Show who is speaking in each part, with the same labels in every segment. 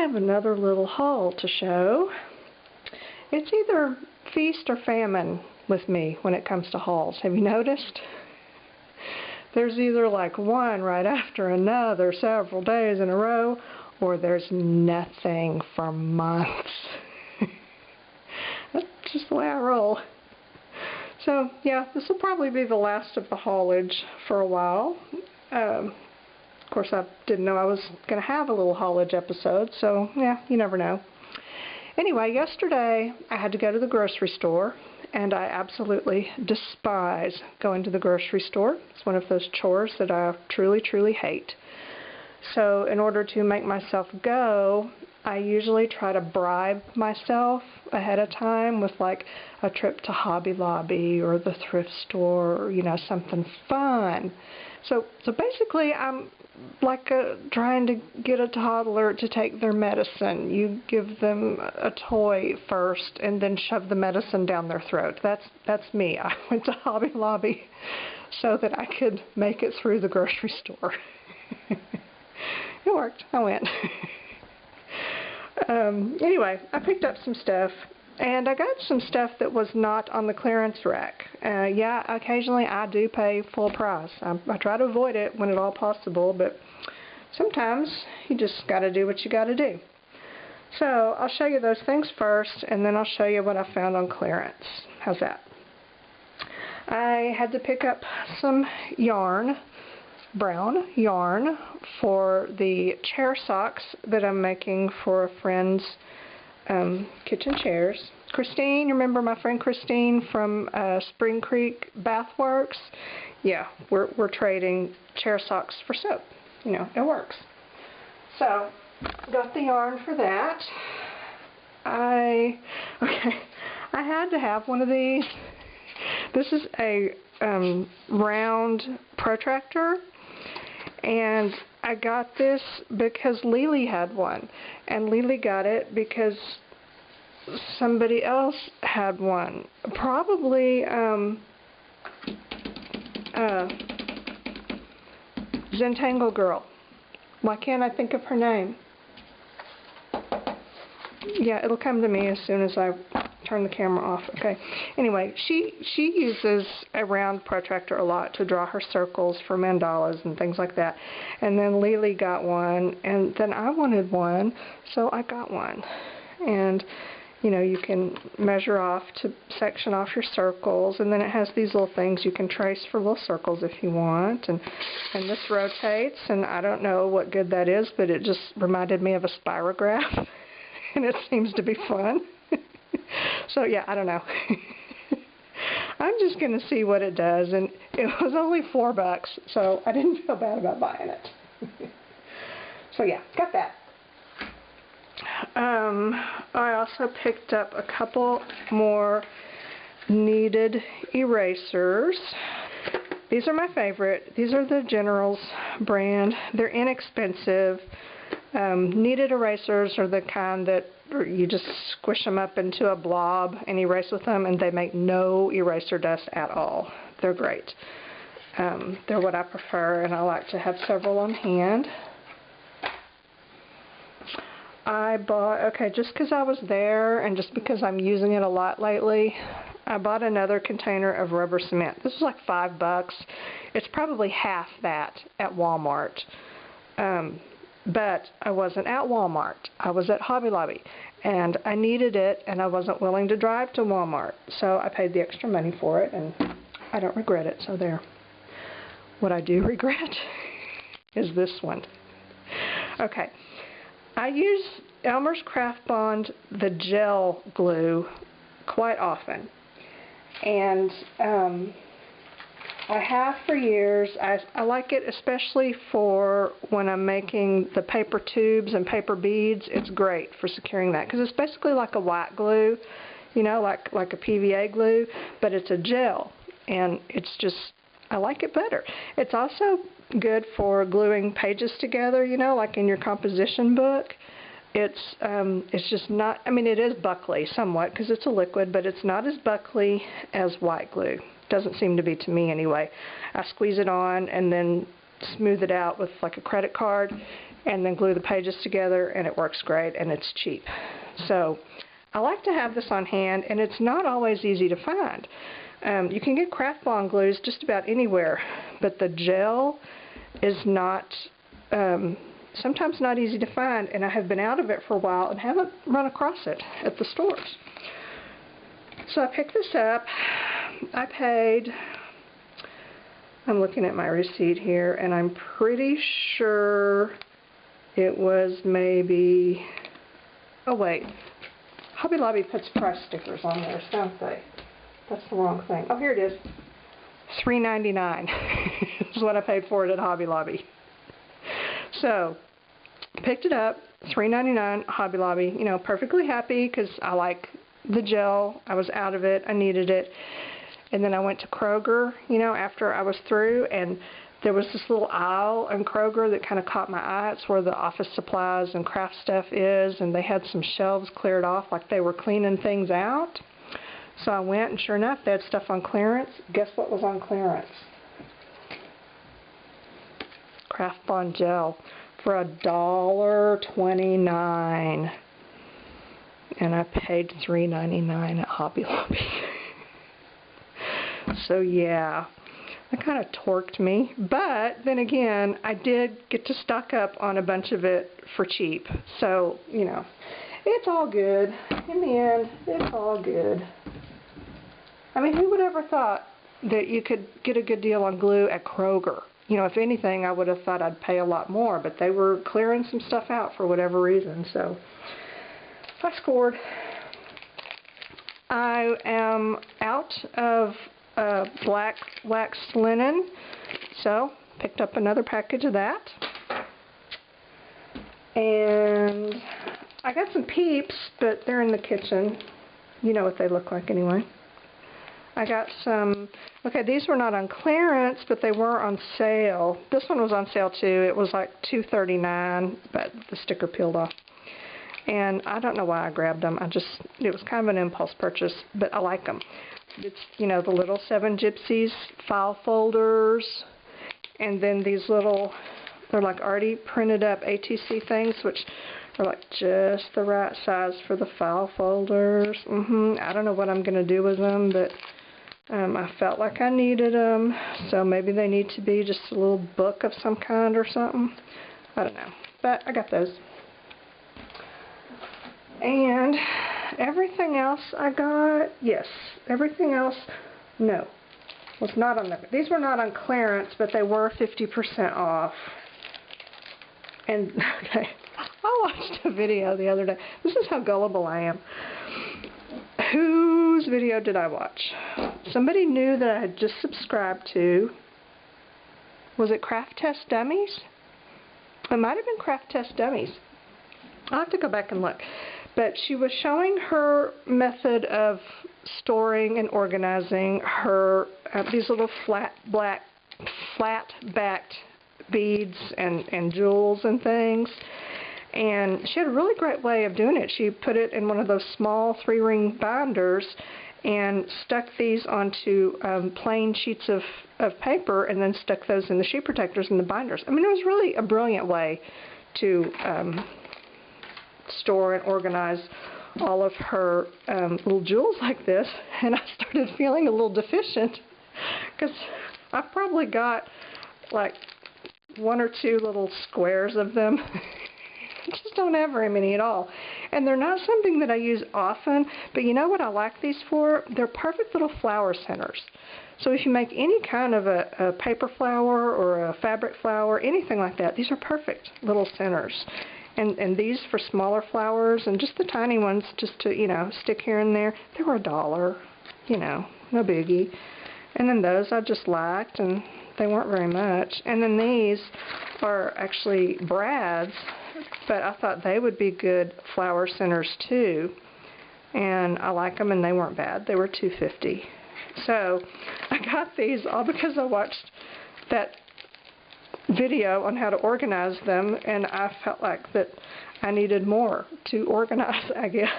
Speaker 1: have another little haul to show. It's either feast or famine with me when it comes to hauls. Have you noticed? There's either like one right after another several days in a row, or there's nothing for months. That's just the way I roll. So yeah, this will probably be the last of the haulage for a while. Of course, I didn't know I was going to have a little haulage episode, so yeah, you never know. Anyway, yesterday I had to go to the grocery store, and I absolutely despise going to the grocery store. It's one of those chores that I truly, truly hate. So in order to make myself go, I usually try to bribe myself ahead of time with like a trip to Hobby Lobby or the thrift store, or, you know, something fun. So basically I'm like trying to get a toddler to take their medicine. You give them a toy first and then shove the medicine down their throat. That's me. I went to Hobby Lobby so that I could make it through the grocery store. It worked. I went. Anyway, I picked up some stuff, and I got some stuff that was not on the clearance rack. Yeah, occasionally I do pay full price. I try to avoid it when at all possible, but sometimes you just got to do what you got to do. So I'll show you those things first, and then I'll show you what I found on clearance. How's that? I had to pick up some yarn, brown yarn, for the chair socks that I'm making for a friend's kitchen chairs. Christine, you remember my friend Christine from Spring Creek Bathworks? Yeah, we're trading chair socks for soap. You know, it works. So, got the yarn for that. I had to have one of these. This is a round protractor, and I got this because LeiLei had one, and LeiLei got it because somebody else had one. Probably Zentangle Girl. Why can't I think of her name? Yeah, it'll come to me as soon as I turn the camera off. Okay. Anyway, she uses a round protractor a lot to draw her circles for mandalas and things like that. And then LeiLei got one, and then I wanted one, so I got one. And you know, you can measure off to section off your circles, and then it has these little things you can trace for little circles if you want. And this rotates, and I don't know what good that is, but it just reminded me of a spirograph, and it seems to be fun. So yeah, I don't know. I'm just going to see what it does, and it was only $4, so I didn't feel bad about buying it. So yeah, got that. I also picked up a couple more kneaded erasers. These are my favorite. These are the General's brand. They're inexpensive. Kneaded erasers are the kind that you just squish them up into a blob and erase with them, and they make no eraser dust at all. They're great. They're what I prefer, and I like to have several on hand. I bought, okay, just because I was there and just because I'm using it a lot lately, I bought another container of rubber cement. This was like $5. It's probably half that at Walmart. But I wasn't at Walmart. I was at Hobby Lobby, and I needed it, and I wasn't willing to drive to Walmart. So I paid the extra money for it, and I don't regret it, so there. What I do regret is this one. Okay. I use Elmer's Craft Bond, the gel glue, quite often, and I have for years. I like it especially for when I'm making the paper tubes and paper beads. It's great for securing that because it's basically like a white glue, you know, like a PVA glue, but it's a gel, and it's just, I like it better. It's also good for gluing pages together, you know, like in your composition book. It's just not, I mean, it is buckly somewhat because it's a liquid, but it's not as buckly as white glue. Doesn't seem to be to me anyway. I squeeze it on and then smooth it out with like a credit card, and then glue the pages together, and it works great, and it's cheap. So I like to have this on hand, and it's not always easy to find. You can get craft bond glues just about anywhere, but the gel is not, sometimes not easy to find, and I have been out of it for a while and haven't run across it at the stores. So I picked this up. I paid, I'm looking at my receipt here, and I'm pretty sure it was maybe, oh wait, Hobby Lobby puts price stickers on there, don't they? That's the wrong thing. Oh, here it is. $3.99 is what I paid for it at Hobby Lobby. So, picked it up, $3.99 Hobby Lobby. You know, perfectly happy because I like the gel. I was out of it. I needed it. And then I went to Kroger, you know, after I was through, and there was this little aisle in Kroger that kind of caught my eye. It's where the office supplies and craft stuff is, and they had some shelves cleared off like they were cleaning things out. So I went, and sure enough, they had stuff on clearance. Guess what was on clearance? Craft Bond gel for $1.29. And I paid $3.99 at Hobby Lobby. So yeah, that kind of torqued me. But then again, I did get to stock up on a bunch of it for cheap. So, you know, it's all good. In the end, it's all good. I mean, who would ever thought that you could get a good deal on glue at Kroger? You know, if anything, I would have thought I'd pay a lot more, but they were clearing some stuff out for whatever reason, so I scored. I am out of black waxed linen, so picked up another package of that. And I got some Peeps, but they're in the kitchen. You know what they look like anyway. I got some, okay, these were not on clearance, but they were on sale. This one was on sale too. It was like $2.39, but the sticker peeled off. And I don't know why I grabbed them. It was kind of an impulse purchase, but I like them. It's, you know, the little 7 Gypsies file folders, and then these little, they're like already printed up ATC things, which are like just the right size for the file folders. I don't know what I'm going to do with them, but I felt like I needed them, so maybe they need to be just a little book of some kind or something. I don't know, but I got those. And everything else I got, yes, everything else, no, was not on there. These were not on clearance, but they were 50% off. And, okay, I watched a video the other day. This is how gullible I am. Whose video did I watch? Somebody new that I had just subscribed to. Was it Craft Test Dummies? It might have been Craft Test Dummies. I'll have to go back and look. But she was showing her method of storing and organizing her these little flat-backed beads and jewels and things. And she had a really great way of doing it. She put it in one of those small 3-ring binders and stuck these onto plain sheets of paper, and then stuck those in the sheet protectors in the binders. I mean, it was really a brilliant way to store and organize all of her little jewels like this. And I started feeling a little deficient because I've probably got like 1 or 2 little squares of them. I just don't have very many at all. And they're not something that I use often, but you know what I like these for? They're perfect little flower centers. So if you make any kind of a paper flower or a fabric flower, anything like that, these are perfect little centers. And these for smaller flowers, and just the tiny ones just to, you know, stick here and there, they were $1, you know, no biggie. And then those I just liked, and they weren't very much. And then these are actually brads, but I thought they would be good flower centers too. And I like them, and they weren't bad. They were $2.50. So I got these all because I watched that video on how to organize them, and I felt like that I needed more to organize, I guess.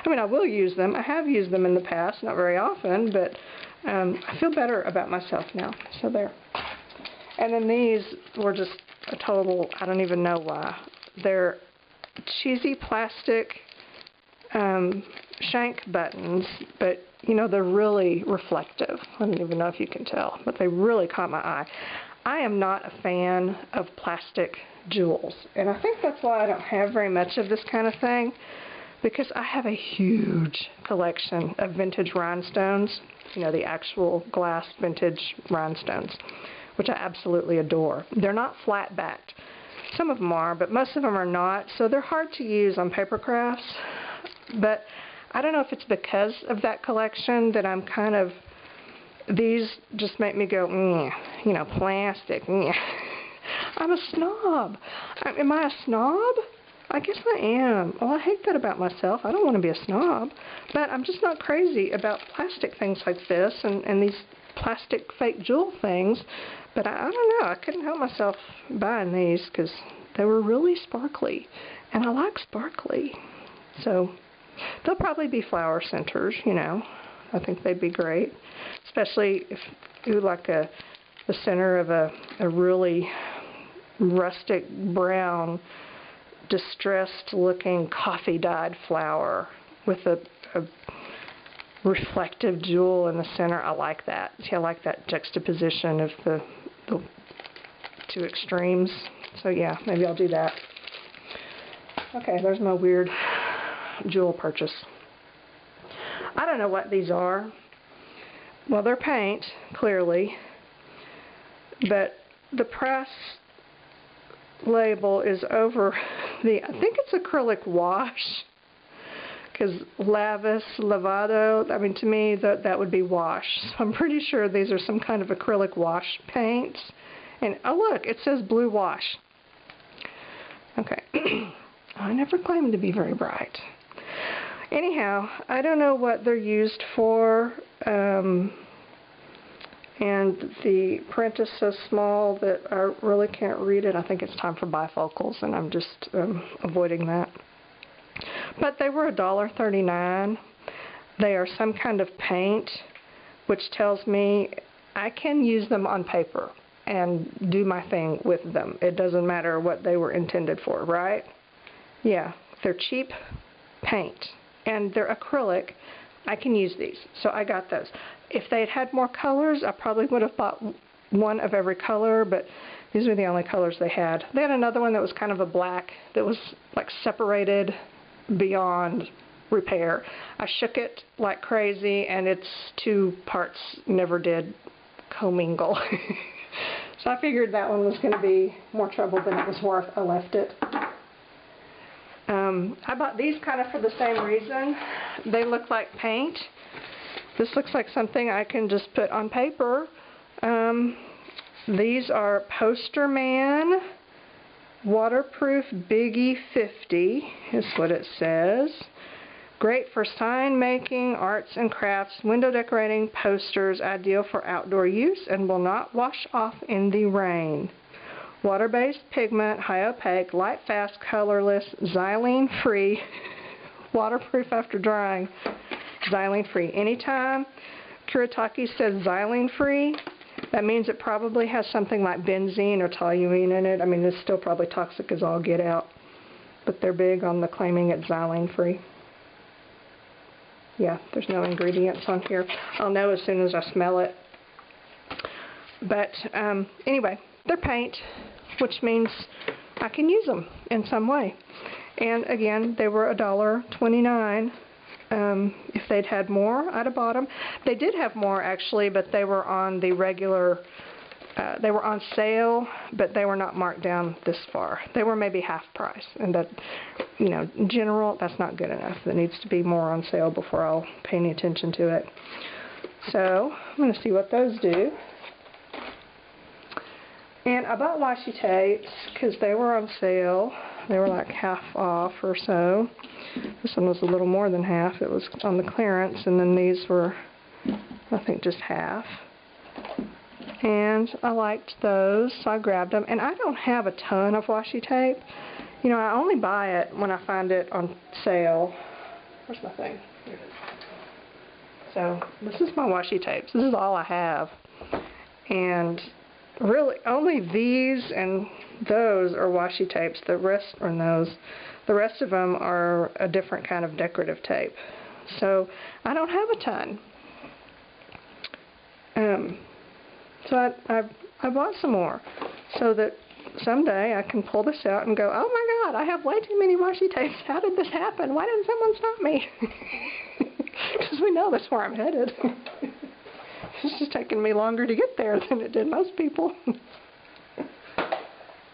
Speaker 1: I mean, I will use them. I have used them in the past, not very often, but I feel better about myself now. So there. And then these were just a total, I don't even know why. They're cheesy plastic shank buttons, but you know, they're really reflective. I don't even know if you can tell, but they really caught my eye. I am not a fan of plastic jewels, and I think that's why I don't have very much of this kind of thing, because I have a huge collection of vintage rhinestones, you know, the actual glass vintage rhinestones, which I absolutely adore. They're not flat backed. Some of them are, but most of them are not, so they're hard to use on paper crafts. But I don't know if it's because of that collection that I'm kind of, these just make me go, you know, plastic. I'm a snob. Am I a snob? I guess I am. Well, I hate that about myself. I don't want to be a snob. But I'm just not crazy about plastic things like this and these plastic fake jewel things. But I don't know. I couldn't help myself buying these because they were really sparkly. And I like sparkly. So they'll probably be flower centers, you know. I think they'd be great. Especially if you like the center of a really rustic brown, distressed looking coffee dyed flower with a reflective jewel in the center. I like that. See, I like that juxtaposition of the two extremes. So yeah, maybe I'll do that. Okay, there's my weird jewel purchase. I don't know what these are. Well, they're paint, clearly, but the price label is over the, I think it's acrylic wash, because lavado, I mean, to me that would be wash. So I'm pretty sure these are some kind of acrylic wash paints. And oh look, it says blue wash. Okay. I never claimed to be very bright. Anyhow, I don't know what they're used for, and the print is so small that I really can't read it. I think it's time for bifocals, and I'm just avoiding that. But they were $1.39. They are some kind of paint, which tells me I can use them on paper and do my thing with them. It doesn't matter what they were intended for, right? Yeah, they're cheap paint. And they're acrylic. I can use these. So I got those. If they had more colors, I probably would have bought one of every color, but these are the only colors they had. They had another one that was kind of a black that was like separated beyond repair. I shook it like crazy, and its two parts never did commingle. So I figured that one was going to be more trouble than it was worth. I left it. I bought these kind of for the same reason. They look like paint. This looks like something I can just put on paper. These are Poster Man Waterproof Biggie 50 is what it says. Great for sign making, arts and crafts, window decorating, posters, ideal for outdoor use and will not wash off in the rain. Water-based pigment, high opaque, light fast, colorless, xylene free, waterproof after drying, xylene free. Anytime Kuretake says xylene free, that means it probably has something like benzene or toluene in it. I mean, it's still probably toxic as all get out, but they're big on the claiming it's xylene free. Yeah, there's no ingredients on here. I'll know as soon as I smell it. But anyway, they're paint, which means I can use them in some way. And again, they were $1.29. If they'd had more, I'd have bought them. They did have more actually, but they were on the regular, they were on sale, but they were not marked down this far. They were maybe half price, and that, you know, in general, that's not good enough. There needs to be more on sale before I'll pay any attention to it. So I'm going to see what those do. And I bought washi tapes because they were on sale. They were like half off or so. This one was a little more than half. It was on the clearance, and then these were, I think, just half. And I liked those, so I grabbed them. And I don't have a ton of washi tape. You know, I only buy it when I find it on sale. Where's my thing? Here it is. So this is my washi tapes. This is all I have. And really only these and those are washi tapes. The rest of them are a different kind of decorative tape. So I don't have a ton. So I bought some more so that someday I can pull this out and go, oh my God, I have way too many washi tapes. How did this happen? Why didn't someone stop me? Because we know that's where I'm headed. It's just taking me longer to get there than it did most people.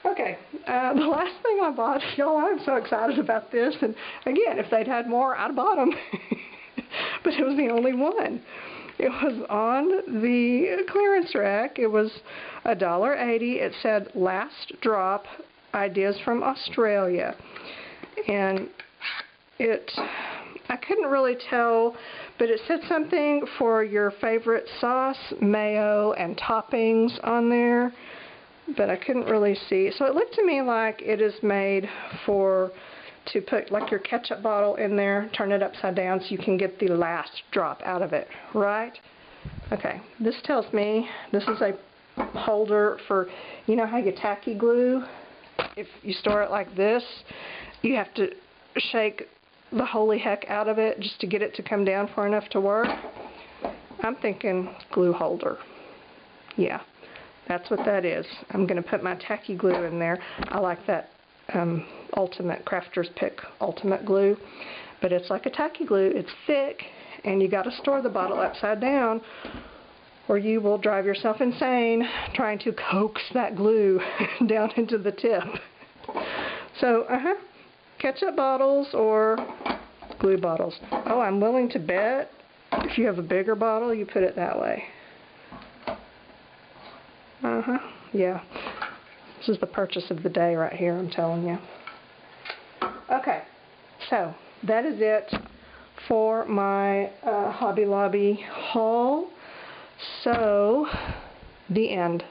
Speaker 1: Okay, the last thing I bought, y'all, I'm so excited about this. And again, if they'd had more, I'd have bought them. But it was the only one. It was on the clearance rack. It was $1.80. It said Last Drop, Ideas from Australia. And I couldn't really tell, but it said something for your favorite sauce, mayo, and toppings on there. But I couldn't really see. So it looked to me like it is made to put like your ketchup bottle in there, turn it upside down so you can get the last drop out of it, right? Okay, this tells me this is a holder for, you know how you tacky glue? If you store it like this, you have to shake the holy heck out of it just to get it to come down far enough to work. I'm thinking glue holder. Yeah, that's what that is. I'm going to put my tacky glue in there. I like that Ultimate Crafter's Pick Ultimate glue, but it's like a tacky glue. It's thick, and you got to store the bottle upside down, or you will drive yourself insane trying to coax that glue down into the tip. So, ketchup bottles or glue bottles. Oh, I'm willing to bet if you have a bigger bottle, you put it that way. Yeah. This is the purchase of the day right here, I'm telling you. Okay, so that is it for my Hobby Lobby haul. So, the end.